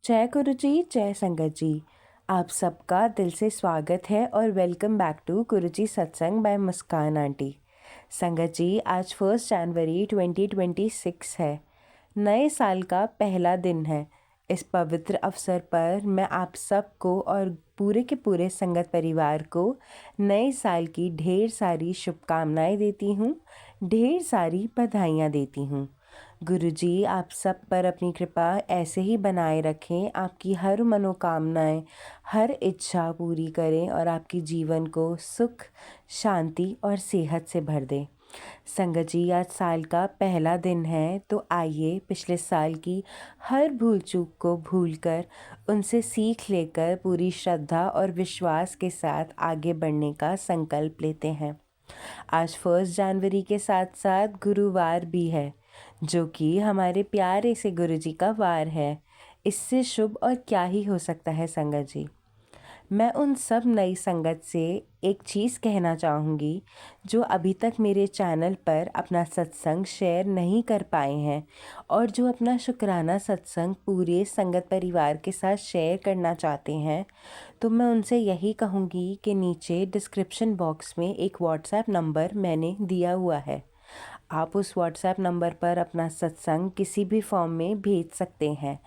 जय गुरु जी, जय संगत जी। आप सबका दिल से स्वागत है और वेलकम बैक टू गुरु जी सत्संग बाय मुस्कान आंटी। संगत जी, आज 1 जनवरी 2026 है। नए साल का पहला दिन है। इस पवित्र अवसर पर मैं आप सबको और पूरे के पूरे संगत परिवार को नए साल की ढेर सारी शुभकामनाएं देती हूँ, ढेर सारी बधाइयाँ देती हूँ। गुरुजी आप सब पर अपनी कृपा ऐसे ही बनाए रखें, आपकी हर मनोकामनाएं, हर इच्छा पूरी करें और आपके जीवन को सुख, शांति और सेहत से भर दें। संगत जी, आज साल का पहला दिन है, तो आइए पिछले साल की हर भूल चूक को भूलकर उनसे सीख लेकर पूरी श्रद्धा और विश्वास के साथ आगे बढ़ने का संकल्प लेते हैं। आज 1 जनवरी के साथ साथ गुरुवार भी है, जो कि हमारे प्यारे से गुरुजी का वार है। इससे शुभ और क्या ही हो सकता है संगत जी। मैं उन सब नई संगत से एक चीज़ कहना चाहूँगी जो अभी तक मेरे चैनल पर अपना सत्संग शेयर नहीं कर पाए हैं और जो अपना शुक्राना सत्संग पूरे संगत परिवार के साथ शेयर करना चाहते हैं, तो मैं उनसे यही कहूँगी कि नीचे डिस्क्रिप्शन बॉक्स में एक व्हाट्सएप नंबर मैंने दिया हुआ है। आप उस व्हाट्सएप नंबर पर अपना सत्संग किसी भी फॉर्म में भेज सकते हैं,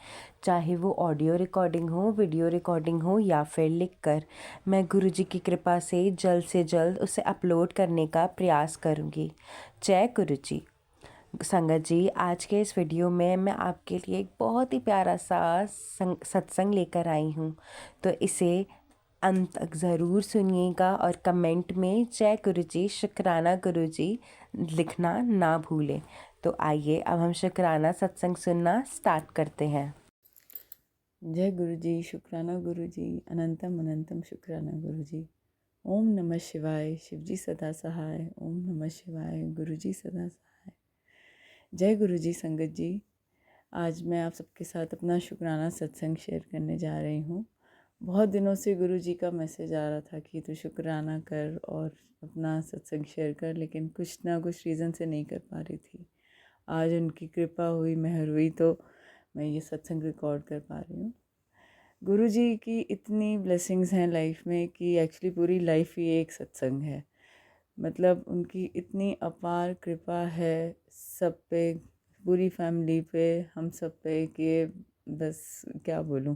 चाहे वो ऑडियो रिकॉर्डिंग हो, वीडियो रिकॉर्डिंग हो या फिर लिखकर। मैं गुरुजी की कृपा से जल्द उसे अपलोड करने का प्रयास करूँगी। जय गुरुजी। संगत जी, आज के इस वीडियो में मैं आपके लिए एक बहुत ही प्यारा सा सत्संग लेकर आई हूँ, तो इसे अंत तक ज़रूर सुनिएगा और कमेंट में जय गुरुजी, शुक्राना गुरुजी लिखना ना भूलें। तो आइए अब हम शुक्राना सत्संग सुनना स्टार्ट करते हैं। जय गुरु जी, शुक्राना गुरु जी, अनंतम अनंतम शुक्राना गुरु जी। ओम नमः शिवाय, शिव जी सदा सहाय। ओम नमः शिवाय, गुरु जी सदा सहाय। जय गुरु जी संगत जी। आज मैं आप सबके साथ अपना शुक्राना सत्संग शेयर करने जा रही हूँ। बहुत दिनों से गुरु जी का मैसेज आ रहा था कि तू शुक्राना कर और अपना सत्संग शेयर कर, लेकिन कुछ ना कुछ रीज़न से नहीं कर पा रही थी। आज उनकी कृपा हुई, मेहर हुई, तो मैं ये सत्संग रिकॉर्ड कर पा रही हूँ। गुरु जी की इतनी ब्लेसिंग्स हैं लाइफ में कि एक्चुअली पूरी लाइफ ही एक सत्संग है। मतलब उनकी इतनी अपार कृपा है सब पे, पूरी फैमिली पे, हम सब पे, कि बस क्या बोलूँ।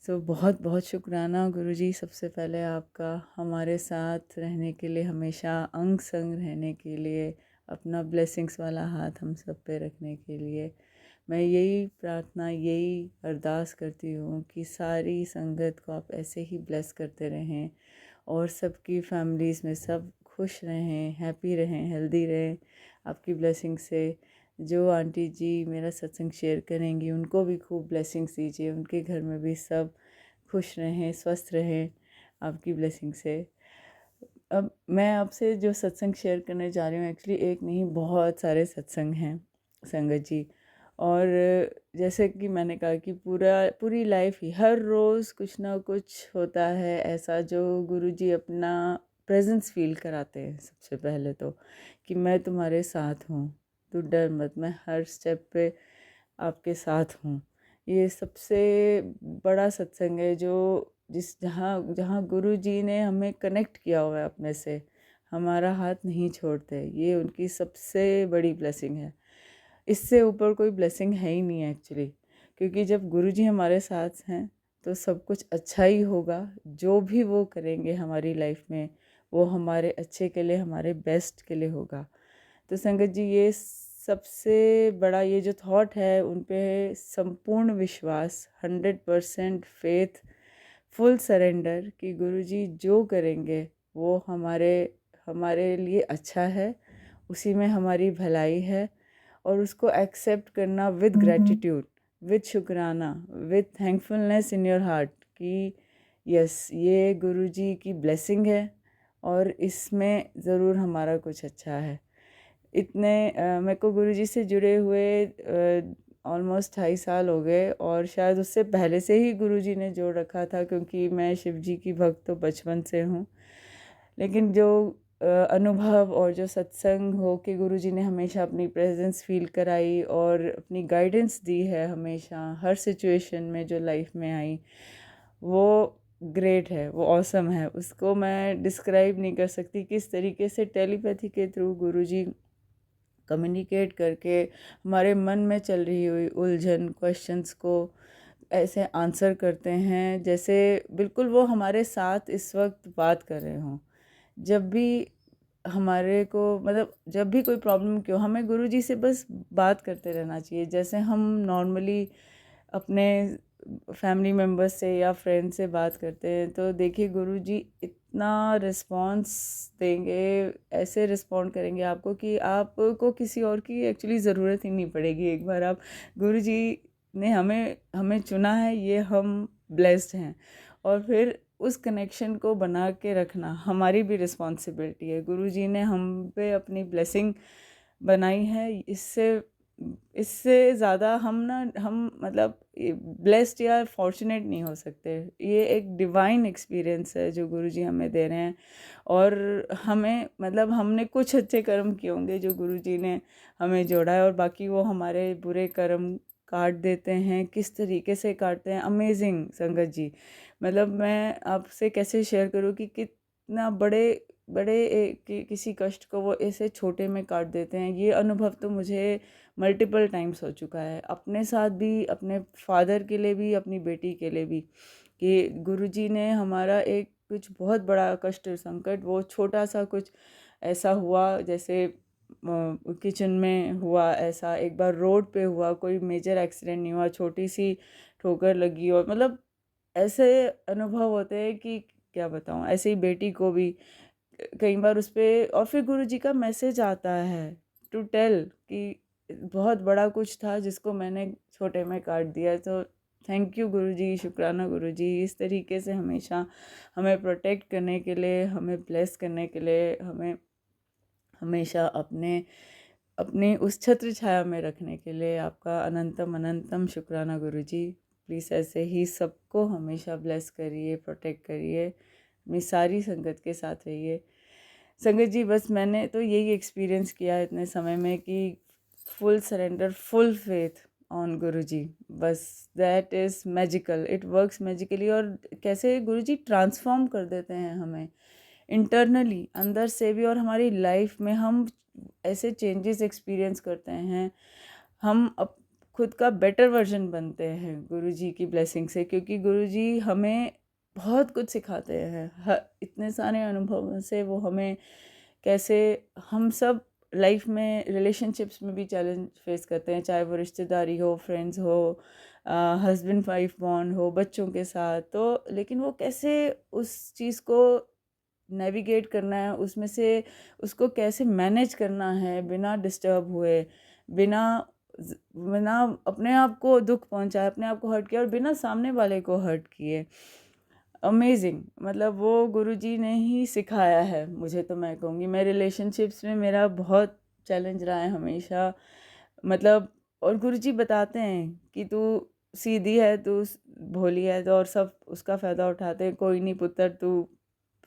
बहुत बहुत शुक्राना गुरुजी, सबसे पहले आपका हमारे साथ रहने के लिए, हमेशा अंग संग रहने के लिए, अपना ब्लेसिंग्स वाला हाथ हम सब पे रखने के लिए। मैं यही प्रार्थना, यही अरदास करती हूँ कि सारी संगत को आप ऐसे ही ब्लेस करते रहें और सबकी फैमिलीज़ में सब खुश रहें, हैप्पी रहें, हेल्दी रहें आपकी ब्लेसिंग से। जो आंटी जी मेरा सत्संग शेयर करेंगी उनको भी खूब ब्लेसिंग्स दीजिए, उनके घर में भी सब खुश रहें, स्वस्थ रहें आपकी ब्लेसिंग से। अब मैं आपसे जो सत्संग शेयर करने जा रही हूँ, एक्चुअली एक नहीं बहुत सारे सत्संग हैं संगत जी। और जैसे कि मैंने कहा कि पूरी लाइफ ही हर रोज़ कुछ ना कुछ होता है ऐसा जो गुरुजी अपना प्रेजेंस फील कराते हैं। सबसे पहले तो कि मैं तुम्हारे साथ हूँ, तू डर मत, मैं हर स्टेप पे आपके साथ हूँ। ये सबसे बड़ा सत्संग है जो जहाँ जहाँ गुरु जी ने हमें कनेक्ट किया हुआ है अपने से, हमारा हाथ नहीं छोड़ते। ये उनकी सबसे बड़ी ब्लेसिंग है। इससे ऊपर कोई ब्लेसिंग है ही नहीं एक्चुअली, क्योंकि जब गुरु जी हमारे साथ हैं तो सब कुछ अच्छा ही होगा। जो भी वो करेंगे हमारी लाइफ में, वो हमारे अच्छे के लिए, हमारे बेस्ट के लिए होगा। तो संगत जी, ये सबसे बड़ा ये जो थॉट है उन पे संपूर्ण विश्वास, 100% फेथ, फुल सरेंडर कि गुरुजी जो करेंगे वो हमारे हमारे लिए अच्छा है, उसी में हमारी भलाई है। और उसको एक्सेप्ट करना विद ग्रैटिट्यूड, विद शुक्राना, with thankfulness in your heart कि यस, ये गुरुजी की ब्लेसिंग है और इसमें ज़रूर हमारा कुछ अच्छा है। इतने मेरे को गुरुजी से जुड़े हुए ऑलमोस्ट 2.5 साल हो गए, और शायद उससे पहले से ही गुरुजी ने जोड़ रखा था, क्योंकि मैं शिव जी की भक्त तो बचपन से हूँ। लेकिन जो अनुभव और जो सत्संग हो कि गुरुजी ने हमेशा अपनी प्रेजेंस फील कराई और अपनी गाइडेंस दी है हमेशा हर सिचुएशन में जो लाइफ में आई, वो ग्रेट है, वो ऑसम है। उसको मैं डिस्क्राइब नहीं कर सकती किस तरीके से टेलीपैथी के थ्रू गुरुजी कम्युनिकेट करके हमारे मन में चल रही हुई उलझन क्वेश्चंस को ऐसे आंसर करते हैं जैसे बिल्कुल वो हमारे साथ इस वक्त बात कर रहे हों। जब भी हमारे को मतलब जब भी कोई प्रॉब्लम क्यों, हमें गुरुजी से बस बात करते रहना चाहिए जैसे हम नॉर्मली अपने फैमिली मेम्बर्स से या फ्रेंड से बात करते हैं। तो देखिए गुरुजी इतना रिस्पॉन्स देंगे, ऐसे रिस्पॉन्ड करेंगे आपको कि आपको किसी और की एक्चुअली ज़रूरत ही नहीं पड़ेगी। एक बार आप गुरुजी ने हमें हमें चुना है, ये हम ब्लेस्ड हैं। और फिर उस कनेक्शन को बना के रखना हमारी भी रिस्पॉन्सिबिलिटी है। गुरुजी ने हम पे अपनी ब्लेसिंग बनाई है, इससे इससे ज़्यादा हम मतलब ब्लेस्ड या फॉर्चुनेट नहीं हो सकते। ये एक डिवाइन एक्सपीरियंस है जो गुरुजी हमें दे रहे हैं। और हमें मतलब हमने कुछ अच्छे कर्म किए होंगे जो गुरुजी ने हमें जोड़ा है, और बाकी वो हमारे बुरे कर्म काट देते हैं। किस तरीके से काटते हैं, अमेजिंग संगत जी। मतलब मैं आपसे कैसे शेयर करूँ कि कितना बड़े बड़े किसी कष्ट को वो ऐसे छोटे में काट देते हैं। ये अनुभव तो मुझे मल्टीपल टाइम्स हो चुका है, अपने साथ भी, अपने फादर के लिए भी, अपनी बेटी के लिए भी, कि गुरुजी ने हमारा एक कुछ बहुत बड़ा कष्ट संकट, वो छोटा सा कुछ ऐसा हुआ जैसे किचन में हुआ, ऐसा एक बार रोड पे हुआ, कोई मेजर एक्सीडेंट नहीं हुआ, छोटी सी ठोकर लगी। और मतलब ऐसे अनुभव होते हैं कि क्या बताऊँ। ऐसे ही बेटी को भी कई बार उस पर, और फिर गुरुजी का मैसेज आता है टू टेल कि बहुत बड़ा कुछ था जिसको मैंने छोटे में काट दिया। तो थैंक यू गुरुजी, शुक्राना गुरुजी, इस तरीके से हमेशा हमें प्रोटेक्ट करने के लिए, हमें ब्लेस करने के लिए, हमें हमेशा अपने अपनी उस छत्र छाया में रखने के लिए आपका अनंतम अनंतम शुक्राना गुरुजी। प्लीज़ ऐसे ही सबको हमेशा ब्लेस करिए, प्रोटेक्ट करिए, अपनी सारी संगत के साथ रहिए। संगत जी, बस मैंने तो यही एक्सपीरियंस किया है इतने समय में कि full surrender, full faith on Guruji. बस that is magical, it works magically. और कैसे गुरुजी ट्रांसफॉर्म कर देते हैं हमें इंटरनली, अंदर से भी, और हमारी लाइफ में हम ऐसे चेंजेस एक्सपीरियंस करते हैं। हम अब खुद का बेटर वर्जन बनते हैं गुरुजी की ब्लेसिंग से, क्योंकि गुरुजी हमें बहुत कुछ सिखाते हैं। इतने सारे अनुभवों से वो हमें कैसे, हम सब लाइफ में रिलेशनशिप्स में भी चैलेंज फेस करते हैं, चाहे वो रिश्तेदारी हो, फ्रेंड्स हो, हस्बैंड वाइफ बॉन्ड हो, बच्चों के साथ। तो लेकिन वो कैसे उस चीज़ को नेविगेट करना है, उसमें से उसको कैसे मैनेज करना है बिना डिस्टर्ब हुए, बिना बिना अपने आप को दुख पहुंचाए, अपने आप को हर्ट किया, और बिना सामने वाले को हर्ट किए। अमेजिंग, मतलब वो गुरुजी ने ही सिखाया है मुझे। तो मैं कहूँगी, मैं रिलेशनशिप्स में मेरा बहुत चैलेंज रहा है हमेशा, मतलब। और गुरुजी बताते हैं कि तू सीधी है, तू भोली है, तो और सब उसका फ़ायदा उठाते हैं। कोई नहीं पुत्र, तू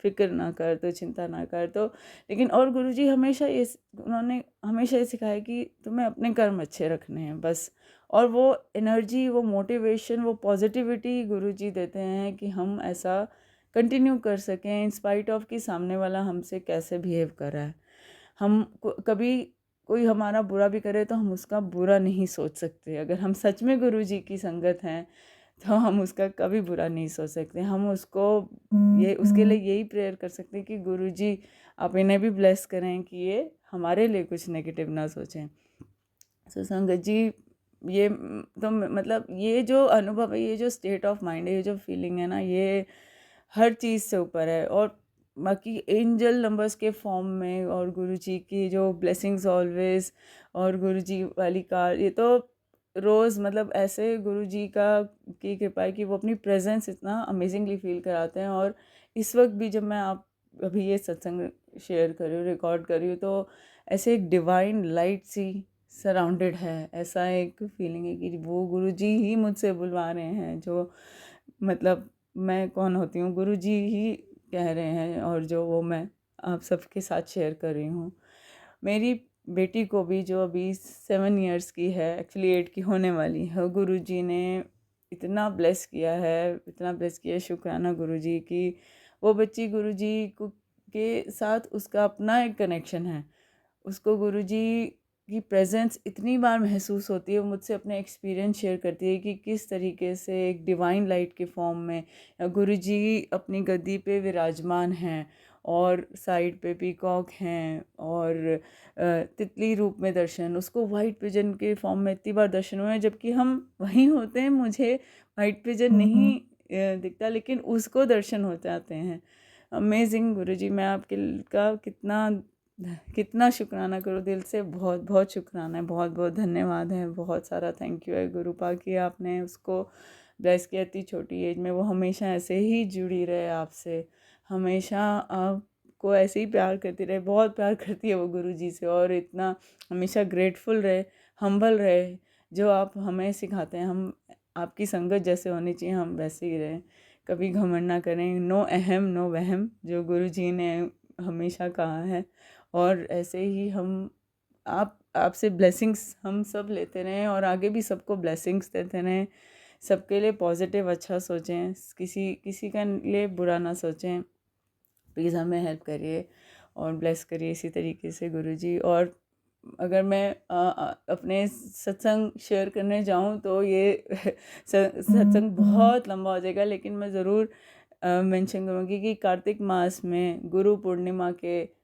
फिक्र ना कर, तो चिंता ना कर। तो लेकिन और गुरुजी हमेशा ये, उन्होंने हमेशा ये सिखाया कि तुम्हें अपने कर्म अच्छे रखने हैं बस। और वो एनर्जी, वो मोटिवेशन, वो पॉजिटिविटी गुरुजी देते हैं कि हम ऐसा कंटिन्यू कर सकें इन स्पाइट ऑफ कि सामने वाला हमसे कैसे बिहेव कर रहा है। हम कभी कोई हमारा बुरा भी करे तो हम उसका बुरा नहीं सोच सकते। अगर हम सच में गुरुजी की संगत हैं तो हम उसका कभी बुरा नहीं सोच सकते। हम उसको ये उसके लिए यही प्रेयर कर सकते हैं कि गुरुजी आप इन्हें भी ब्लेस करें कि ये हमारे लिए कुछ नेगेटिव ना सोचें। सो संगत जी, ये तो मतलब ये जो अनुभव है, ये जो स्टेट ऑफ माइंड है, ये जो फीलिंग है ना, ये हर चीज़ से ऊपर है। और बाकी एंजल नंबर्स के फॉर्म में, और गुरुजी की जो ब्लेसिंग्स ऑलवेज, और गुरुजी वाली कार, ये तो रोज़ मतलब ऐसे गुरुजी का की कृपा है कि वो अपनी प्रेजेंस इतना अमेजिंगली फील कराते हैं। और इस वक्त भी जब मैं आप अभी ये सत्संग शेयर कर रही हूँ, रिकॉर्ड कर रही हूँ, तो ऐसे एक डिवाइन लाइट सी सराउंडेड है। ऐसा एक फीलिंग है कि वो गुरुजी ही मुझसे बुलवा रहे हैं, जो मतलब मैं कौन होती हूँ, गुरुजी ही कह रहे हैं, और जो वो मैं आप सबके साथ शेयर कर रही हूँ। मेरी बेटी को भी, जो अभी 7 इयर्स की है, एक्चुअली 8 की होने वाली है, गुरुजी ने इतना ब्लेस किया है, इतना ब्लेस किया है। शुक्राना गुरुजी की वो बच्ची गुरुजी को के साथ उसका अपना एक कनेक्शन है। उसको गुरुजी की प्रेजेंस इतनी बार महसूस होती है। वो मुझसे अपने एक्सपीरियंस शेयर करती है कि किस तरीके से एक डिवाइन लाइट के फॉर्म में गुरुजी अपनी गद्दी पे विराजमान हैं, और साइड पे पीकॉक हैं, और तितली रूप में दर्शन, उसको वाइट पिजन के फॉर्म में इतनी बार दर्शन हुए हैं, जबकि हम वहीं होते हैं, मुझे वाइट पिजन नहीं दिखता, लेकिन उसको दर्शन हो जाते हैं। अमेजिंग गुरुजी, मैं आपके का कितना कितना शुक्राना करूँ दिल से। बहुत बहुत शुक्राना है, बहुत बहुत धन्यवाद है, बहुत सारा थैंक यू है गुरुपा कि आपने उसको ब्लेस किया इतनी छोटी एज में। वो हमेशा ऐसे ही जुड़ी रहे आपसे, हमेशा आपको ऐसे ही प्यार करती रहे। बहुत प्यार करती है वो गुरुजी से, और इतना हमेशा ग्रेटफुल रहे, हम्बल रहे। जो आप हमें सिखाते हैं, हम आपकी संगत जैसे होनी चाहिए, हम वैसे ही रहें। कभी घमंड ना करें, नो अहम नो वहम, जो गुरुजी ने हमेशा कहा है। और ऐसे ही हम आपसे ब्लेसिंग्स हम सब लेते रहें, और आगे भी सबको ब्लेसिंग्स देते रहें। सबके लिए पॉजिटिव अच्छा सोचें, किसी का लिए बुरा ना सोचें। प्लीज़ हमें हेल्प करिए और ब्लेस करिए इसी तरीके से गुरुजी। और अगर मैं अपने सत्संग शेयर करने जाऊं तो ये सत्संग बहुत लंबा हो जाएगा, लेकिन मैं ज़रूर मेंशन करूँगी कि कार्तिक मास में गुरु पूर्णिमा के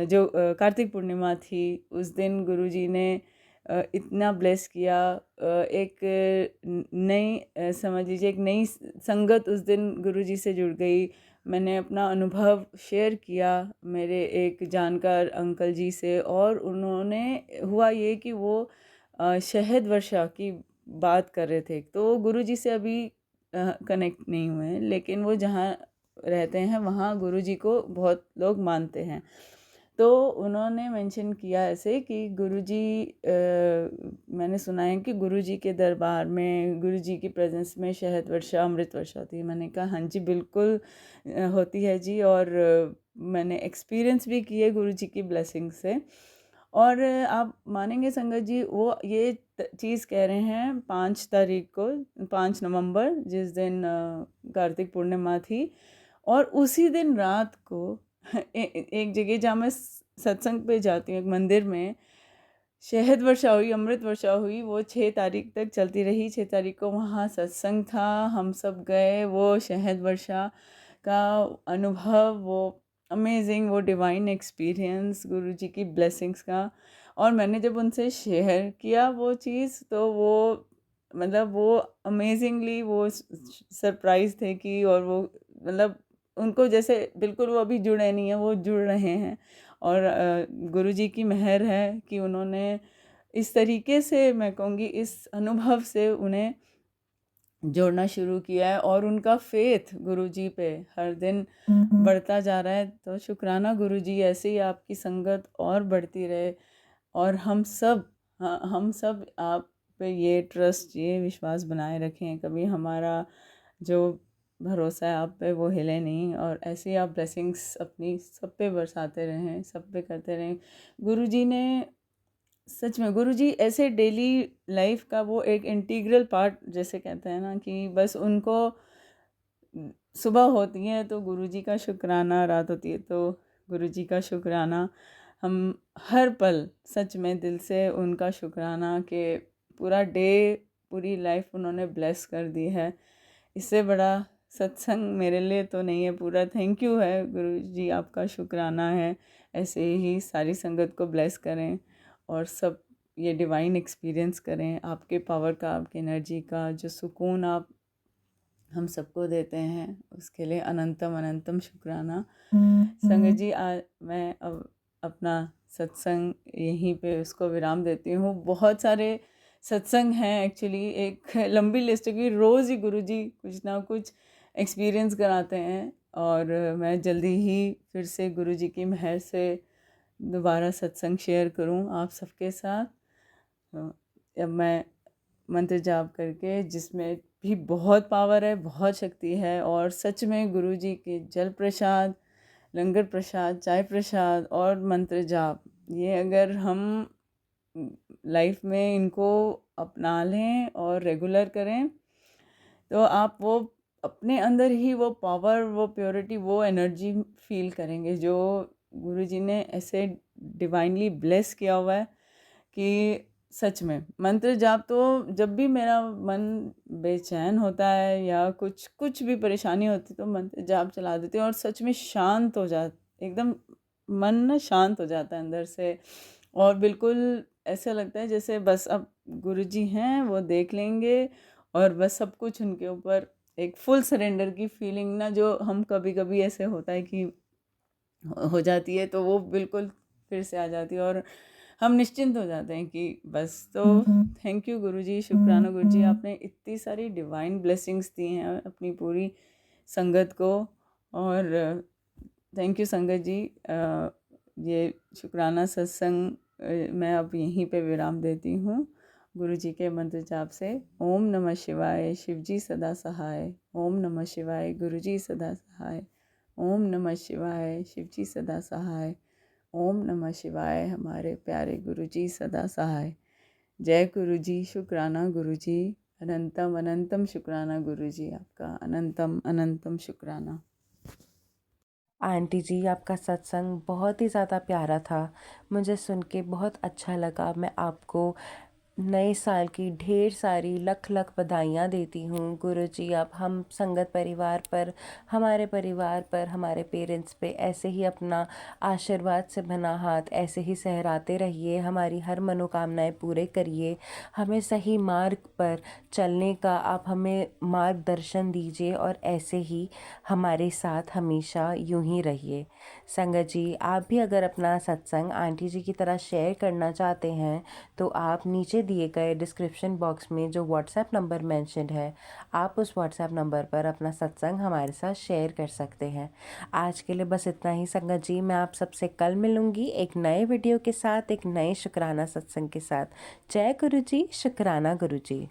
जो कार्तिक पूर्णिमा थी, उस दिन गुरुजी ने इतना ब्लेस किया। एक नई समझ लीजिए एक नई संगत उस दिन गुरुजी से जुड़ गई। मैंने अपना अनुभव शेयर किया मेरे एक जानकार अंकल जी से, और उन्होंने हुआ ये कि वो शहद वर्षा की बात कर रहे थे। तो गुरुजी से अभी कनेक्ट नहीं हुए हैं, लेकिन वो जहाँ रहते हैं वहाँ गुरुजी को बहुत लोग मानते हैं। तो उन्होंने मेंशन किया ऐसे कि गुरुजी, मैंने सुना है कि गुरुजी के दरबार में, गुरुजी की प्रेजेंस में शहद वर्षा, अमृत वर्षा होती है। मैंने कहा हाँ जी बिल्कुल होती है जी, और मैंने एक्सपीरियंस भी किए गुरुजी की ब्लेसिंग से। और आप मानेंगे संगत जी, वो ये चीज़ कह रहे हैं 5 तारीख को, 5 नवंबर, जिस दिन कार्तिक पूर्णिमा थी। और उसी दिन रात को एक जगह जहाँ मैं सत्संग पे जाती हूँ, एक मंदिर में शहद वर्षा हुई, अमृत वर्षा हुई। वो 6 तारीख तक चलती रही। 6 तारीख को वहाँ सत्संग था, हम सब गए। वो शहद वर्षा का अनुभव, वो अमेजिंग, वो डिवाइन एक्सपीरियंस, गुरुजी की ब्लेसिंग्स का। और मैंने जब उनसे शेयर किया वो चीज़, तो वो मतलब वो अमेजिंगली वो सरप्राइज थे कि, और वो मतलब उनको जैसे बिल्कुल वो अभी जुड़े नहीं हैं, वो जुड़ रहे हैं। और गुरुजी की मेहर है कि उन्होंने इस तरीके से, मैं कहूँगी इस अनुभव से उन्हें जोड़ना शुरू किया है, और उनका फेथ गुरुजी पे हर दिन बढ़ता जा रहा है। तो शुक्राना गुरुजी, ऐसे ही आपकी संगत और बढ़ती रहे, और हम सब, हाँ, हम सब आप पे ये ट्रस्ट, ये विश्वास बनाए रखें। कभी हमारा जो भरोसा है आप पे वो हिले नहीं, और ऐसे ही आप ब्लेसिंग्स अपनी सब पे बरसाते रहें, सब पे करते रहें। गुरुजी ने सच में, गुरुजी ऐसे डेली लाइफ का वो एक इंटीग्रल पार्ट, जैसे कहते हैं ना कि बस उनको सुबह होती है तो गुरुजी का शुक्राना, रात होती है तो गुरुजी का शुक्राना। हम हर पल सच में दिल से उनका शुक्राना कि पूरा डे, पूरी लाइफ उन्होंने ब्लेस कर दी है। इससे बड़ा सत्संग मेरे लिए तो नहीं है पूरा। थैंक यू है गुरुजी, आपका शुक्राना है। ऐसे ही सारी संगत को ब्लेस करें, और सब ये डिवाइन एक्सपीरियंस करें। आपके पावर का, आपकी एनर्जी का जो सुकून आप हम सबको देते हैं, उसके लिए अनंतम अनंतम शुक्राना। संगत जी, मैं अब अपना सत्संग यहीं पे उसको विराम देती हूँ। बहुत सारे सत्संग हैं एक्चुअली, एक लंबी लिस्ट है कि रोज़ ही गुरुजी कुछ ना कुछ एक्सपीरियंस कराते हैं। और मैं जल्दी ही फिर से गुरुजी की मेहर से दोबारा सत्संग शेयर करूँ आप सबके साथ। अब मैं मंत्र जाप करके, जिसमें भी बहुत पावर है, बहुत शक्ति है, और सच में गुरुजी के जल प्रसाद लंगर प्रसाद, चाय प्रसाद और मंत्र जाप, ये अगर हम लाइफ में इनको अपना लें और रेगुलर करें तो आप वो अपने अंदर ही वो पावर, वो प्योरिटी, वो एनर्जी फील करेंगे जो गुरुजी ने ऐसे डिवाइनली ब्लेस किया हुआ है कि सच में मंत्र जाप तो जब भी मेरा मन बेचैन होता है या कुछ कुछ भी परेशानी होती तो मंत्र जाप चला देती हूँ और सच में शांत हो जा, एकदम मन ना शांत हो जाता है अंदर से। और बिल्कुल ऐसा लगता है जैसे बस अब गुरुजी हैं, वो देख लेंगे और बस सब कुछ उनके ऊपर, एक फुल सरेंडर की फीलिंग ना जो हम कभी कभी ऐसे होता है कि हो जाती है, तो वो बिल्कुल फिर से आ जाती है और हम निश्चिंत हो जाते हैं कि बस। तो थैंक यू गुरुजी, शुक्राना गुरुजी, आपने इतनी सारी डिवाइन ब्लेसिंग्स दी हैं अपनी पूरी संगत को। और थैंक यू संगत जी। ये शुक्राना सत्संग मैं अब यहीं पे विराम देती हूँ गुरुजी के मंत्र जाप से। ओम नमः शिवाय, शिवजी सदा सहाय। ओम नमः शिवाय, गुरुजी सदा सहाय। ओम नमः शिवाय, शिवजी सदा सहाय। ओम नमः शिवाय, हमारे प्यारे गुरुजी सदा सहाय। जय गुरुजी, शुक्राना गुरुजी, अनंतम अनंतम शुक्राना गुरुजी, आपका अनंतम अनंतम शुक्राना। आंटी जी, आपका सत्संग बहुत ही ज़्यादा प्यारा था। मुझे सुन के बहुत अच्छा लगा। मैं आपको नए साल की ढेर सारी लख लख बधाइयाँ देती हूँ। गुरुजी, आप हम संगत परिवार पर, हमारे परिवार पर, हमारे पेरेंट्स पे ऐसे ही अपना आशीर्वाद से बना हाथ ऐसे ही सहराते रहिए। हमारी हर मनोकामनाएं पूरे करिए। हमें सही मार्ग पर चलने का आप हमें मार्गदर्शन दीजिए और ऐसे ही हमारे साथ हमेशा यूं ही रहिए। संगत जी, आप भी अगर अपना सत्संग आंटी जी की तरह शेयर करना चाहते हैं तो आप नीचे दिए गए डिस्क्रिप्शन बॉक्स में जो व्हाट्सएप नंबर मेंशन्ड है, आप उस व्हाट्सएप नंबर पर अपना सत्संग हमारे साथ शेयर कर सकते हैं। आज के लिए बस इतना ही संगत जी। मैं आप सबसे कल मिलूंगी एक नए वीडियो के साथ, एक नए शुक्राना सत्संग के साथ। जय गुरु जी, शुक्राना गुरु जी।